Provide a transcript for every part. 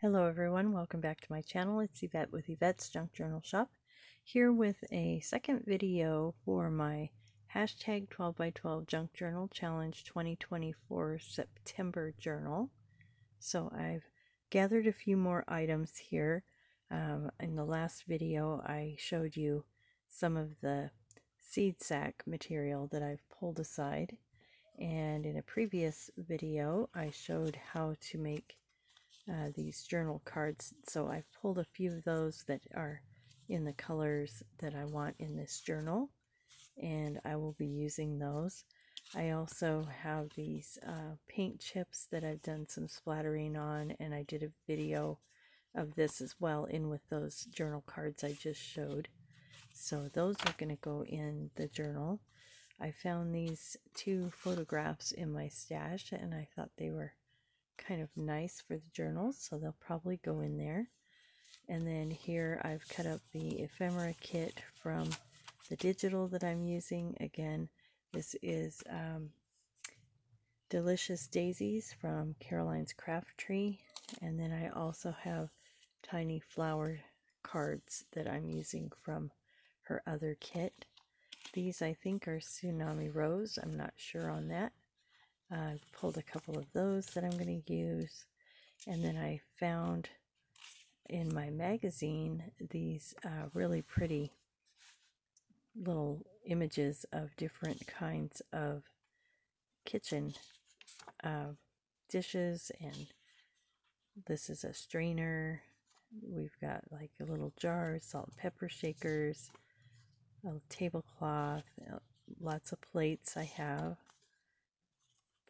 Hello everyone, welcome back to my channel. It's Yvette with Yvette's Junk Journal Shop, here with a second video for my hashtag 12x12 Junk Journal Challenge 2024 September journal. So I've gathered a few more items here. In the last video I showed you some of the seed sack material that I've pulled aside, and in a previous video I showed how to make these journal cards. So I've pulled a few of those that are in the colors that I want in this journal, and I will be using those. I also have these paint chips that I've done some splattering on, and I did a video of this as well in with those journal cards I just showed. So those are going to go in the journal. I found these two photographs in my stash and I thought they were kind of nice for the journals, so they'll probably go in there. And then here I've cut up the ephemera kit from the digital that I'm using. Again, this is Delicious Daisies from Caroline's Craft Tree, and then I also have tiny flower cards that I'm using from her other kit. These I think are Tsunami Rose, I'm not sure on that. I've pulled a couple of those that I'm going to use, and then I found in my magazine these really pretty little images of different kinds of kitchen dishes, and this is a strainer. We've got like a little jar, salt and pepper shakers, a tablecloth, lots of plates I have.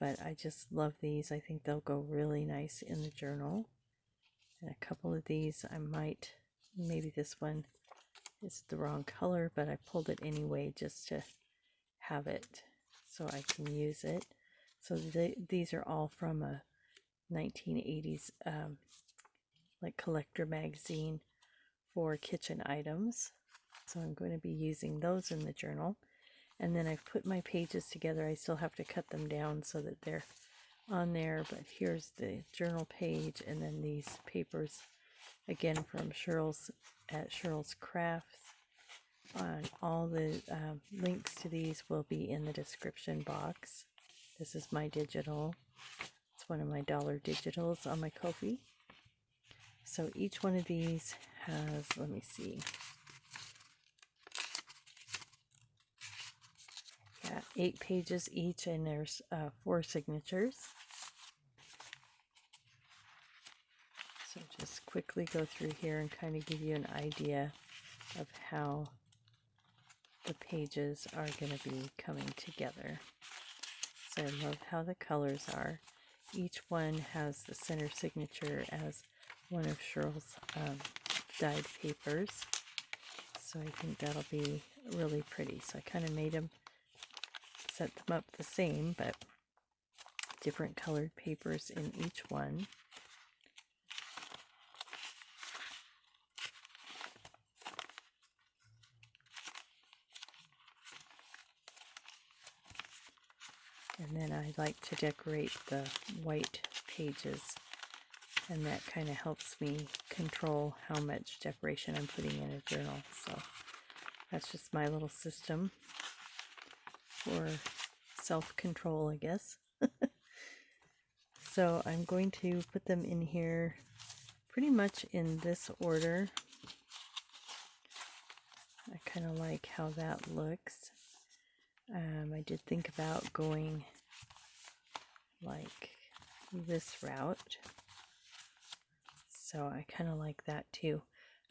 But I just love these. I think they'll go really nice in the journal. And a couple of these I might, maybe this one is the wrong color, but I pulled it anyway just to have it so I can use it. So these are all from a 1980s like collector magazine for kitchen items. So I'm going to be using those in the journal. And then I've put my pages together. I still have to cut them down so that they're on there, but here's the journal page, and then these papers again from Cheryl's Crafts. All the links to these will be in the description box. This is my digital. It's one of my dollar digitals on my Ko-fi. So each one of these has, let me see, 8 pages each, and there's 4 signatures. So just quickly go through here and kind of give you an idea of how the pages are going to be coming together. So I love how the colors are. Each one has the center signature as one of Cheryl's dyed papers. So I think that'll be really pretty. So I kind of made them, set them up the same, but different colored papers in each one. And then I like to decorate the white pages, and that kind of helps me control how much decoration I'm putting in a journal. So that's just my little system for self-control, I guess. So I'm going to put them in here pretty much in this order. I kind of like how that looks. I did think about going like this route, so I kind of like that too.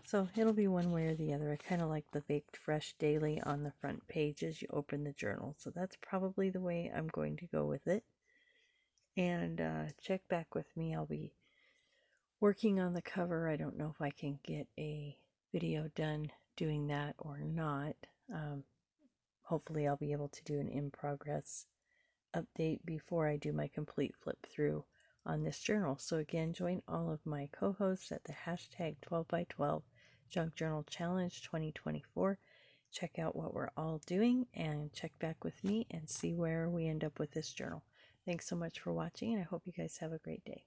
So it'll be one way or the other. I kind of like the baked fresh daily on the front page as you open the journal, so that's probably the way I'm going to go with it. And check back with me. I'll be working on the cover. I don't know if I can get a video done doing that or not. Hopefully I'll be able to do an in-progress update before I do my complete flip through on this journal. So again, join all of my co-hosts at the hashtag 12x12 Junk Journal Challenge 2024. Check out what we're all doing and check back with me and see where we end up with this journal. Thanks so much for watching, and I hope you guys have a great day.